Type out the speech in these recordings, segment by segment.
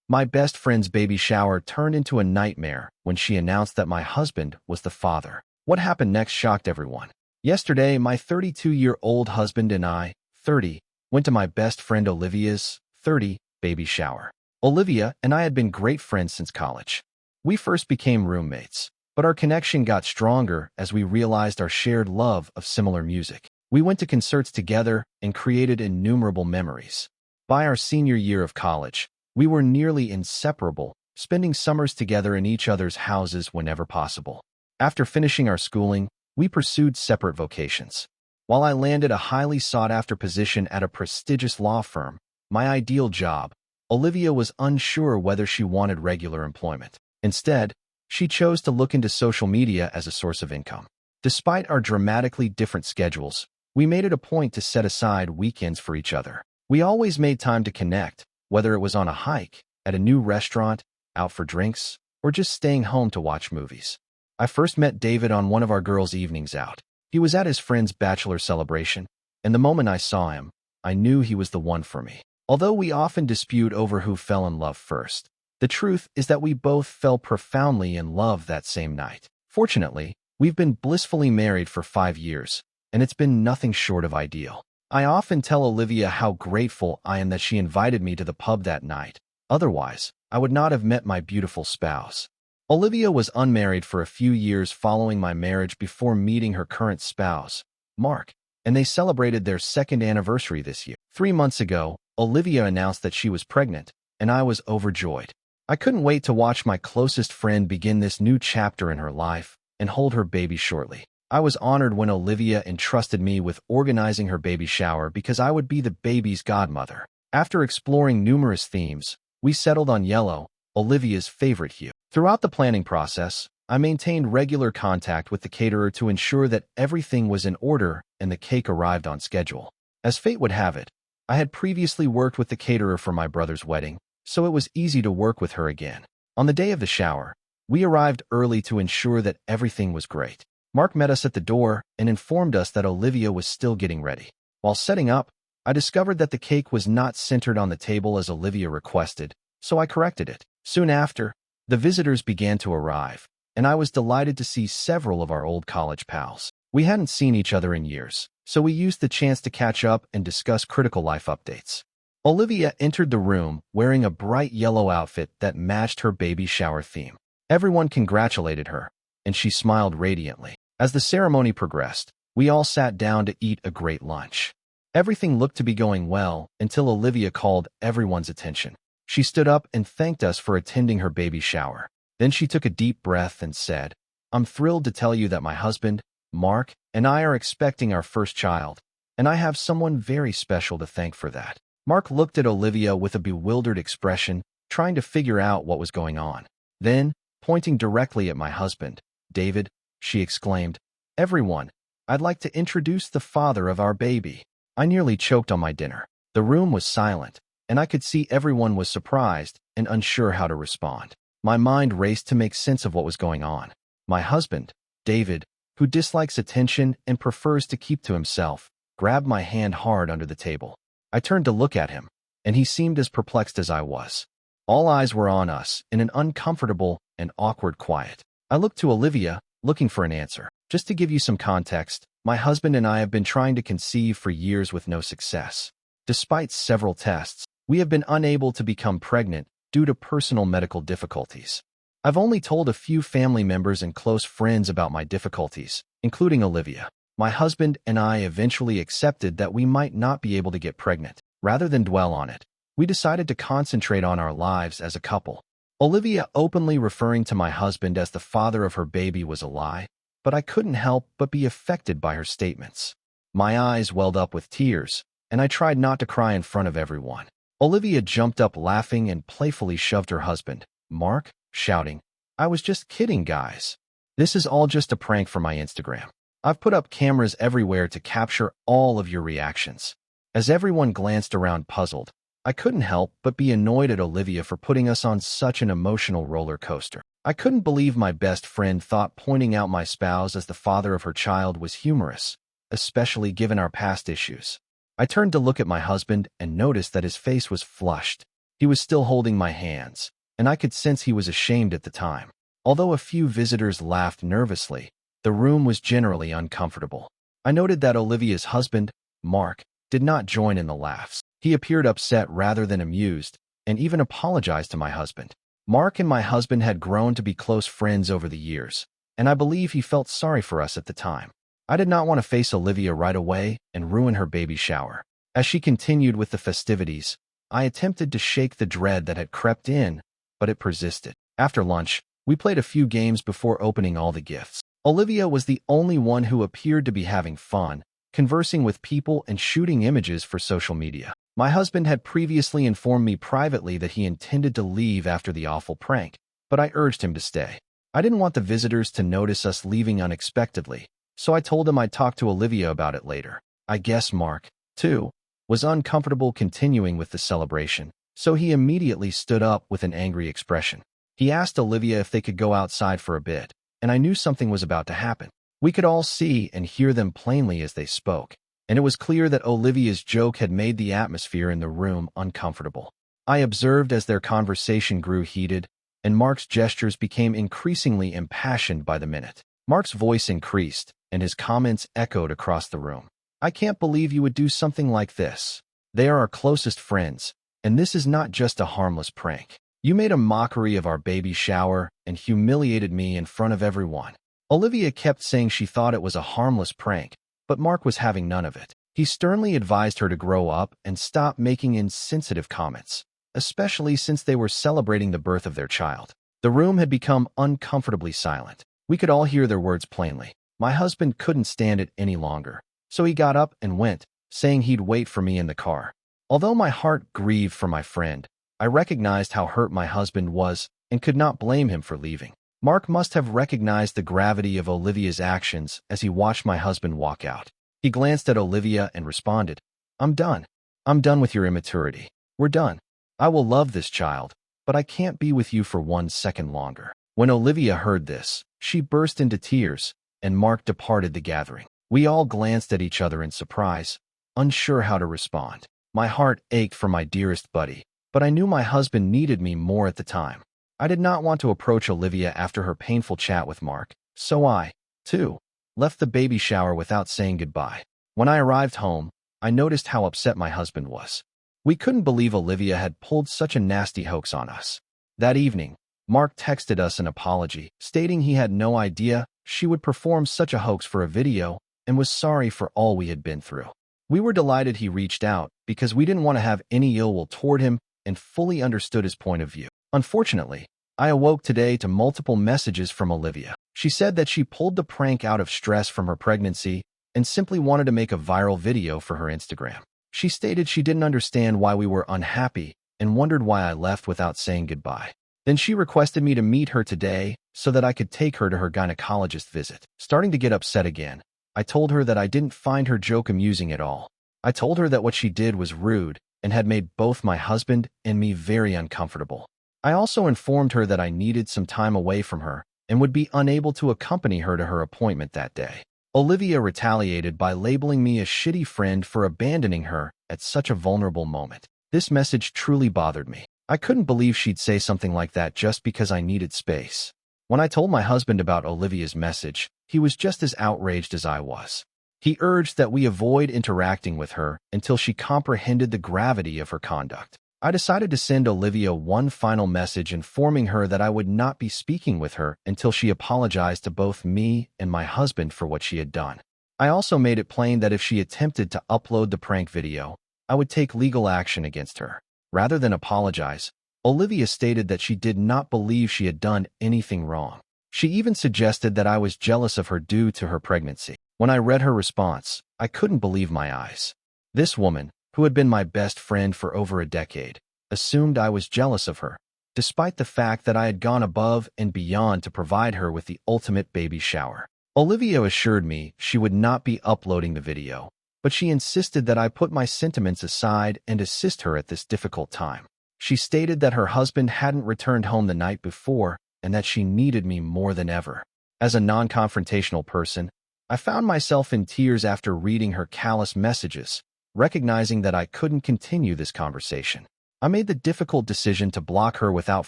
My best friend's baby shower turned into a nightmare when she announced that my husband was the father. What happened next shocked everyone. Yesterday, my 32-year-old husband and I, 30, went to my best friend Olivia's, 30, baby shower. Olivia and I had been great friends since college. We first became roommates, but our connection got stronger as we realized our shared love of similar music. We went to concerts together and created innumerable memories. By our senior year of college, we were nearly inseparable, spending summers together in each other's houses whenever possible. After finishing our schooling, we pursued separate vocations. While I landed a highly sought-after position at a prestigious law firm, my ideal job, Olivia was unsure whether she wanted regular employment. Instead, she chose to look into social media as a source of income. Despite our dramatically different schedules, we made it a point to set aside weekends for each other. We always made time to connect, whether it was on a hike, at a new restaurant, out for drinks, or just staying home to watch movies. I first met David on one of our girls' evenings out. He was at his friend's bachelor celebration, and the moment I saw him, I knew he was the one for me. Although we often dispute over who fell in love first, the truth is that we both fell profoundly in love that same night. Fortunately, we've been blissfully married for 5 years, and it's been nothing short of ideal. I often tell Olivia how grateful I am that she invited me to the pub that night. Otherwise, I would not have met my beautiful spouse. Olivia was unmarried for a few years following my marriage before meeting her current spouse, Mark, and they celebrated their second anniversary this year. 3 months ago, Olivia announced that she was pregnant, and I was overjoyed. I couldn't wait to watch my closest friend begin this new chapter in her life and hold her baby shortly. I was honored when Olivia entrusted me with organizing her baby shower because I would be the baby's godmother. After exploring numerous themes, we settled on yellow, Olivia's favorite hue. Throughout the planning process, I maintained regular contact with the caterer to ensure that everything was in order and the cake arrived on schedule. As fate would have it, I had previously worked with the caterer for my brother's wedding, so it was easy to work with her again. On the day of the shower, we arrived early to ensure that everything was great. Mark met us at the door and informed us that Olivia was still getting ready. While setting up, I discovered that the cake was not centered on the table as Olivia requested, so I corrected it. Soon after, the visitors began to arrive, and I was delighted to see several of our old college pals. We hadn't seen each other in years, so we used the chance to catch up and discuss critical life updates. Olivia entered the room wearing a bright yellow outfit that matched her baby shower theme. Everyone congratulated her, and she smiled radiantly. As the ceremony progressed, we all sat down to eat a great lunch. Everything looked to be going well until Olivia called everyone's attention. She stood up and thanked us for attending her baby shower. Then she took a deep breath and said, "I'm thrilled to tell you that my husband, Mark, and I are expecting our first child, and I have someone very special to thank for that." Mark looked at Olivia with a bewildered expression, trying to figure out what was going on. Then, pointing directly at my husband, David, she exclaimed, "Everyone, I'd like to introduce the father of our baby." I nearly choked on my dinner. The room was silent, and I could see everyone was surprised and unsure how to respond. My mind raced to make sense of what was going on. My husband, David, who dislikes attention and prefers to keep to himself, grabbed my hand hard under the table. I turned to look at him, and he seemed as perplexed as I was. All eyes were on us in an uncomfortable and awkward quiet. I looked to Olivia, looking for an answer. Just to give you some context, my husband and I have been trying to conceive for years with no success. Despite several tests, we have been unable to become pregnant due to personal medical difficulties. I've only told a few family members and close friends about my difficulties, including Olivia. My husband and I eventually accepted that we might not be able to get pregnant. Rather than dwell on it, we decided to concentrate on our lives as a couple. Olivia openly referring to my husband as the father of her baby was a lie, but I couldn't help but be affected by her statements. My eyes welled up with tears, and I tried not to cry in front of everyone. Olivia jumped up laughing and playfully shoved her husband, Mark, shouting, "I was just kidding, guys. This is all just a prank for my Instagram. I've put up cameras everywhere to capture all of your reactions." As everyone glanced around puzzled, I couldn't help but be annoyed at Olivia for putting us on such an emotional roller coaster. I couldn't believe my best friend thought pointing out my spouse as the father of her child was humorous, especially given our past issues. I turned to look at my husband and noticed that his face was flushed, He was still holding my hands, and I could sense he was ashamed at the time. Although a few visitors laughed nervously, the room was generally uncomfortable. I noted that Olivia's husband, Mark, did not join in the laughs. He appeared upset rather than amused, and even apologized to my husband. Mark and my husband had grown to be close friends over the years, and I believe he felt sorry for us at the time. I did not want to face Olivia right away and ruin her baby shower. As she continued with the festivities, I attempted to shake the dread that had crept in, but it persisted. After lunch, we played a few games before opening all the gifts. Olivia was the only one who appeared to be having fun, conversing with people and shooting images for social media. My husband had previously informed me privately that he intended to leave after the awful prank, but I urged him to stay. I didn't want the visitors to notice us leaving unexpectedly, so I told him I'd talk to Olivia about it later. I guess Mark, too, was uncomfortable continuing with the celebration, so he immediately stood up with an angry expression. He asked Olivia if they could go outside for a bit, and I knew something was about to happen. We could all see and hear them plainly as they spoke, and it was clear that Olivia's joke had made the atmosphere in the room uncomfortable. I observed as their conversation grew heated, and Mark's gestures became increasingly impassioned by the minute. Mark's voice increased, and his comments echoed across the room. "I can't believe you would do something like this. They are our closest friends, and this is not just a harmless prank. You made a mockery of our baby shower and humiliated me in front of everyone." Olivia kept saying she thought it was a harmless prank, but Mark was having none of it. He sternly advised her to grow up and stop making insensitive comments, especially since they were celebrating the birth of their child. The room had become uncomfortably silent. We could all hear their words plainly. My husband couldn't stand it any longer, so he got up and went, saying he'd wait for me in the car. Although my heart grieved for my friend, I recognized how hurt my husband was and could not blame him for leaving. Mark must have recognized the gravity of Olivia's actions as he watched my husband walk out. He glanced at Olivia and responded, "I'm done. I'm done with your immaturity. We're done. I will love this child, but I can't be with you for 1 second longer." When Olivia heard this, she burst into tears, and Mark departed the gathering. We all glanced at each other in surprise, unsure how to respond. My heart ached for my dearest buddy, but I knew my husband needed me more at the time. I did not want to approach Olivia after her painful chat with Mark, so I, too, left the baby shower without saying goodbye. When I arrived home, I noticed how upset my husband was. We couldn't believe Olivia had pulled such a nasty hoax on us. That evening, Mark texted us an apology, stating he had no idea she would perform such a hoax for a video and was sorry for all we had been through. We were delighted he reached out because we didn't want to have any ill will toward him and fully understood his point of view. Unfortunately, I awoke today to multiple messages from Olivia. She said that she pulled the prank out of stress from her pregnancy and simply wanted to make a viral video for her Instagram. She stated she didn't understand why we were unhappy and wondered why I left without saying goodbye. Then she requested me to meet her today so that I could take her to her gynecologist visit. Starting to get upset again, I told her that I didn't find her joke amusing at all. I told her that what she did was rude and had made both my husband and me very uncomfortable. I also informed her that I needed some time away from her and would be unable to accompany her to her appointment that day. Olivia retaliated by labeling me a shitty friend for abandoning her at such a vulnerable moment. This message truly bothered me. I couldn't believe she'd say something like that just because I needed space. When I told my husband about Olivia's message, he was just as outraged as I was. He urged that we avoid interacting with her until she comprehended the gravity of her conduct. I decided to send Olivia one final message informing her that I would not be speaking with her until she apologized to both me and my husband for what she had done. I also made it plain that if she attempted to upload the prank video, I would take legal action against her. Rather than apologize, Olivia stated that she did not believe she had done anything wrong. She even suggested that I was jealous of her due to her pregnancy. When I read her response, I couldn't believe my eyes. This woman, who had been my best friend for over a decade, assumed I was jealous of her, despite the fact that I had gone above and beyond to provide her with the ultimate baby shower. Olivia assured me she would not be uploading the video, but she insisted that I put my sentiments aside and assist her at this difficult time. She stated that her husband hadn't returned home the night before and that she needed me more than ever. As a non-confrontational person, I found myself in tears after reading her callous messages, recognizing that I couldn't continue this conversation. I made the difficult decision to block her without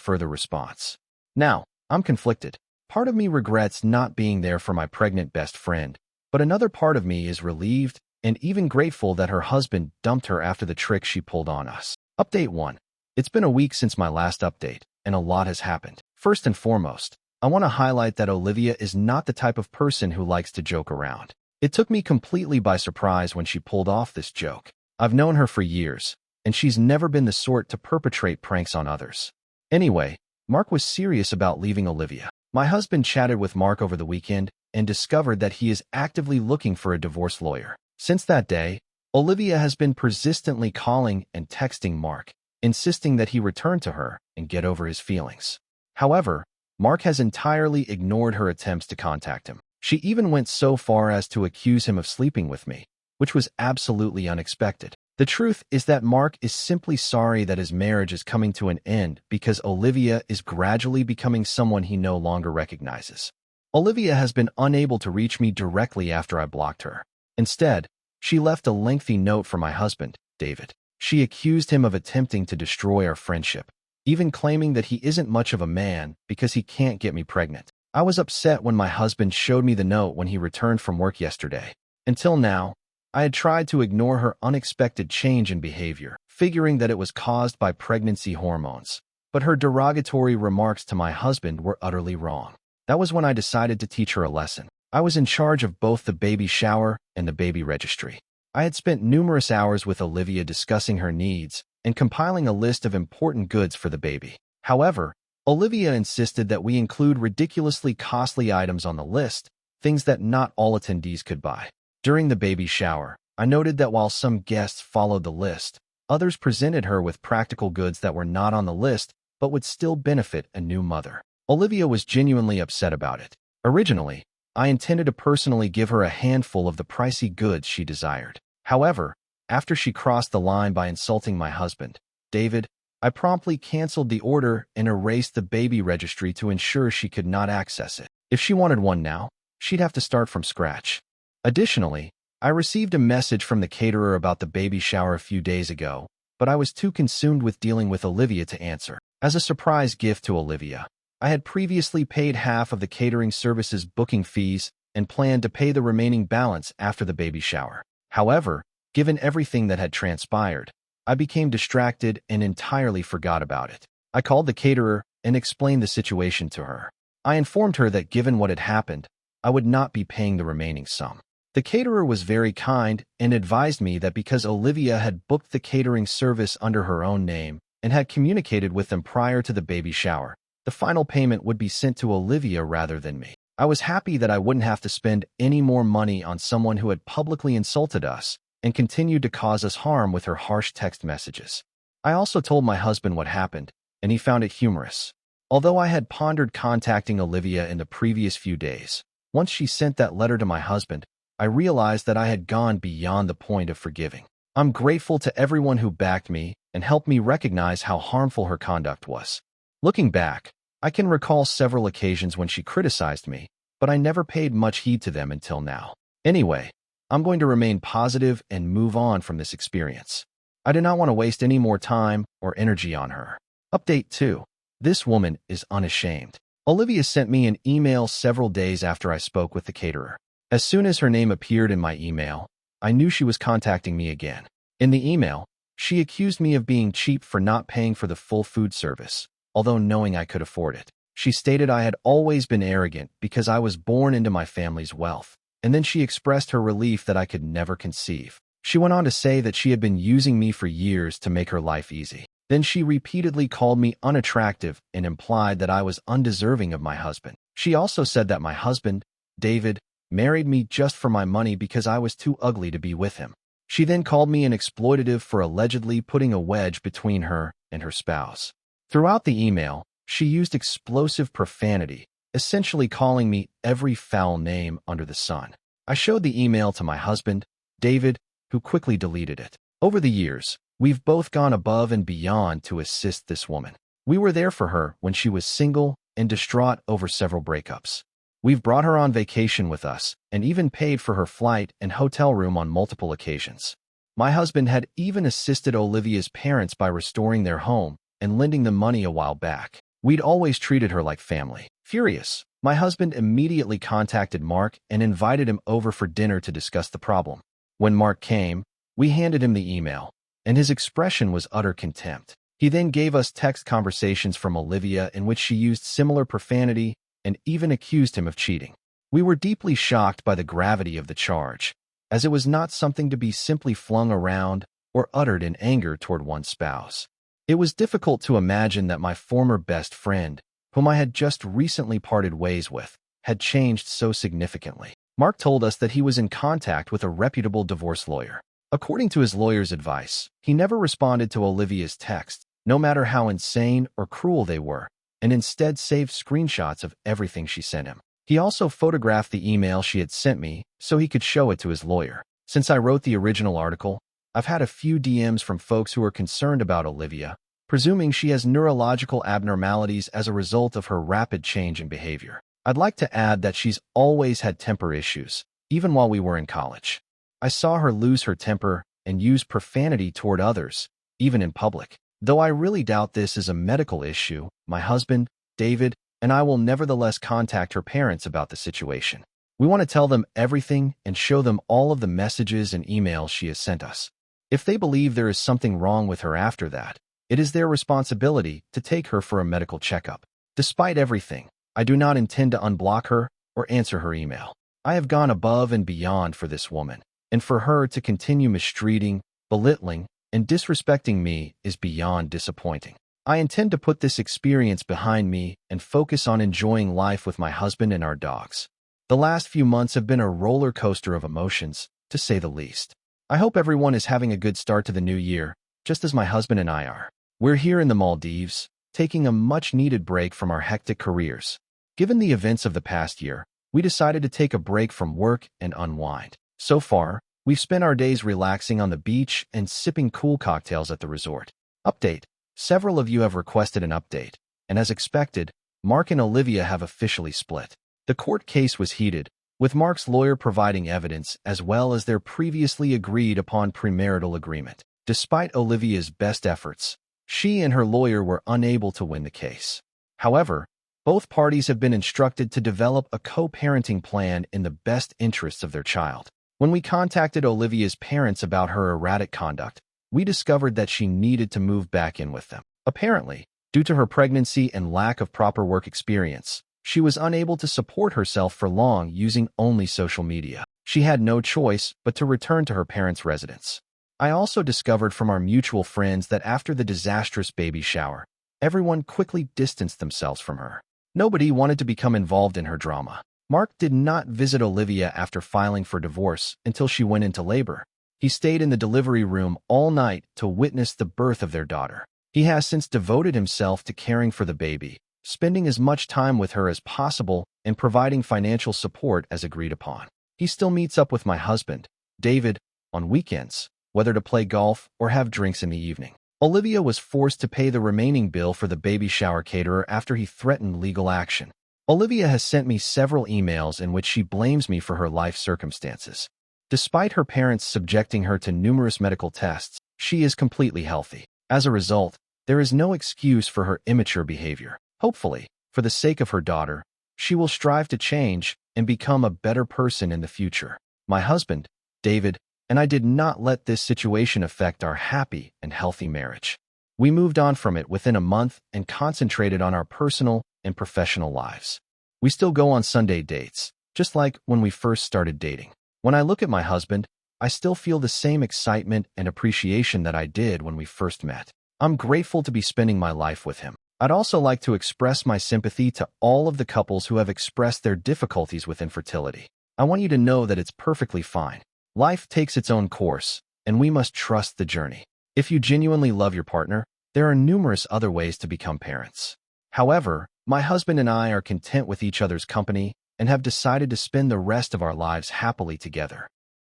further response. Now, I'm conflicted. Part of me regrets not being there for my pregnant best friend, but another part of me is relieved and even grateful that her husband dumped her after the trick she pulled on us. Update 1. It's been a week since my last update, and a lot has happened. First and foremost, I want to highlight that Olivia is not the type of person who likes to joke around. It took me completely by surprise when she pulled off this joke. I've known her for years, and she's never been the sort to perpetrate pranks on others. Anyway, Mark was serious about leaving Olivia. My husband chatted with Mark over the weekend and discovered that he is actively looking for a divorce lawyer. Since that day, Olivia has been persistently calling and texting Mark, insisting that he return to her and get over his feelings. However, Mark has entirely ignored her attempts to contact him. She even went so far as to accuse him of sleeping with me, which was absolutely unexpected. The truth is that Mark is simply sorry that his marriage is coming to an end because Olivia is gradually becoming someone he no longer recognizes. Olivia has been unable to reach me directly after I blocked her. Instead, she left a lengthy note for my husband, David. She accused him of attempting to destroy our friendship, even claiming that he isn't much of a man because he can't get me pregnant. I was upset when my husband showed me the note when he returned from work yesterday. Until now, I had tried to ignore her unexpected change in behavior, figuring that it was caused by pregnancy hormones. But her derogatory remarks to my husband were utterly wrong. That was when I decided to teach her a lesson. I was in charge of both the baby shower and the baby registry. I had spent numerous hours with Olivia discussing her needs and compiling a list of important goods for the baby. However, Olivia insisted that we include ridiculously costly items on the list, things that not all attendees could buy. During the baby shower, I noted that while some guests followed the list, others presented her with practical goods that were not on the list but would still benefit a new mother. Olivia was genuinely upset about it. Originally, I intended to personally give her a handful of the pricey goods she desired. However, after she crossed the line by insulting my husband, David, I promptly canceled the order and erased the baby registry to ensure she could not access it. If she wanted one now, she'd have to start from scratch. Additionally, I received a message from the caterer about the baby shower a few days ago, but I was too consumed with dealing with Olivia to answer. As a surprise gift to Olivia, I had previously paid half of the catering service's booking fees and planned to pay the remaining balance after the baby shower. However, given everything that had transpired, I became distracted and entirely forgot about it. I called the caterer and explained the situation to her. I informed her that given what had happened, I would not be paying the remaining sum. The caterer was very kind and advised me that because Olivia had booked the catering service under her own name and had communicated with them prior to the baby shower, the final payment would be sent to Olivia rather than me. I was happy that I wouldn't have to spend any more money on someone who had publicly insulted us and continued to cause us harm with her harsh text messages. I also told my husband what happened, and he found it humorous. Although I had pondered contacting Olivia in the previous few days, once she sent that letter to my husband, I realized that I had gone beyond the point of forgiving. I'm grateful to everyone who backed me and helped me recognize how harmful her conduct was. Looking back, I can recall several occasions when she criticized me, but I never paid much heed to them until now. Anyway, I'm going to remain positive and move on from this experience. I do not want to waste any more time or energy on her. Update 2. This woman is unashamed. Olivia sent me an email several days after I spoke with the caterer. As soon as her name appeared in my email, I knew she was contacting me again. In the email, she accused me of being cheap for not paying for the full food service, although knowing I could afford it. She stated I had always been arrogant because I was born into my family's wealth, and then she expressed her relief that I could never conceive. She went on to say that she had been using me for years to make her life easy. Then she repeatedly called me unattractive and implied that I was undeserving of my husband. She also said that my husband, David, married me just for my money because I was too ugly to be with him. She then called me an exploitative for allegedly putting a wedge between her and her spouse. Throughout the email, she used explosive profanity, essentially calling me every foul name under the sun. I showed the email to my husband, David, who quickly deleted it. Over the years, we've both gone above and beyond to assist this woman. We were there for her when she was single and distraught over several breakups. We've brought her on vacation with us and even paid for her flight and hotel room on multiple occasions. My husband had even assisted Olivia's parents by restoring their home and lending them money a while back. We'd always treated her like family. Furious, my husband immediately contacted Mark and invited him over for dinner to discuss the problem. When Mark came, we handed him the email, and his expression was utter contempt. He then gave us text conversations from Olivia in which she used similar profanity and even accused him of cheating. We were deeply shocked by the gravity of the charge, as it was not something to be simply flung around or uttered in anger toward one's spouse. It was difficult to imagine that my former best friend, whom I had just recently parted ways with, had changed so significantly. Mark told us that he was in contact with a reputable divorce lawyer. According to his lawyer's advice, he never responded to Olivia's texts, no matter how insane or cruel they were, and instead saved screenshots of everything she sent him. He also photographed the email she had sent me so he could show it to his lawyer. Since I wrote the original article, I've had a few DMs from folks who are concerned about Olivia, presuming she has neurological abnormalities as a result of her rapid change in behavior. I'd like to add that she's always had temper issues, even while we were in college. I saw her lose her temper and use profanity toward others, even in public. Though I really doubt this is a medical issue, my husband, David, and I will nevertheless contact her parents about the situation. We want to tell them everything and show them all of the messages and emails she has sent us. If they believe there is something wrong with her after that, it is their responsibility to take her for a medical checkup. Despite everything, I do not intend to unblock her or answer her email. I have gone above and beyond for this woman, and for her to continue mistreating, belittling, and disrespecting me is beyond disappointing. I intend to put this experience behind me and focus on enjoying life with my husband and our dogs. The last few months have been a roller coaster of emotions, to say the least. I hope everyone is having a good start to the new year, just as my husband and I are. We're here in the Maldives, taking a much-needed break from our hectic careers. Given the events of the past year, we decided to take a break from work and unwind. So far, we've spent our days relaxing on the beach and sipping cool cocktails at the resort. Update. Several of you have requested an update, and as expected, Mark and Olivia have officially split. The court case was heated, with Mark's lawyer providing evidence as well as their previously agreed-upon premarital agreement. Despite Olivia's best efforts, she and her lawyer were unable to win the case. However, both parties have been instructed to develop a co-parenting plan in the best interests of their child. When we contacted Olivia's parents about her erratic conduct, we discovered that she needed to move back in with them. Apparently, due to her pregnancy and lack of proper work experience, she was unable to support herself for long using only social media. She had no choice but to return to her parents' residence. I also discovered from our mutual friends that after the disastrous baby shower, everyone quickly distanced themselves from her. Nobody wanted to become involved in her drama. Mark did not visit Olivia after filing for divorce until she went into labor. He stayed in the delivery room all night to witness the birth of their daughter. He has since devoted himself to caring for the baby, spending as much time with her as possible and providing financial support as agreed upon. He still meets up with my husband, David, on weekends, whether to play golf or have drinks in the evening. Olivia was forced to pay the remaining bill for the baby shower caterer after he threatened legal action. Olivia has sent me several emails in which she blames me for her life circumstances. Despite her parents subjecting her to numerous medical tests, she is completely healthy. As a result, there is no excuse for her immature behavior. Hopefully, for the sake of her daughter, she will strive to change and become a better person in the future. My husband, David, and I did not let this situation affect our happy and healthy marriage. We moved on from it within a month and concentrated on our personal and professional lives. We still go on Sunday dates, just like when we first started dating. When I look at my husband, I still feel the same excitement and appreciation that I did when we first met. I'm grateful to be spending my life with him. I'd also like to express my sympathy to all of the couples who have expressed their difficulties with infertility. I want you to know that it's perfectly fine. Life takes its own course, and we must trust the journey. If you genuinely love your partner, there are numerous other ways to become parents. However, my husband and I are content with each other's company and have decided to spend the rest of our lives happily together.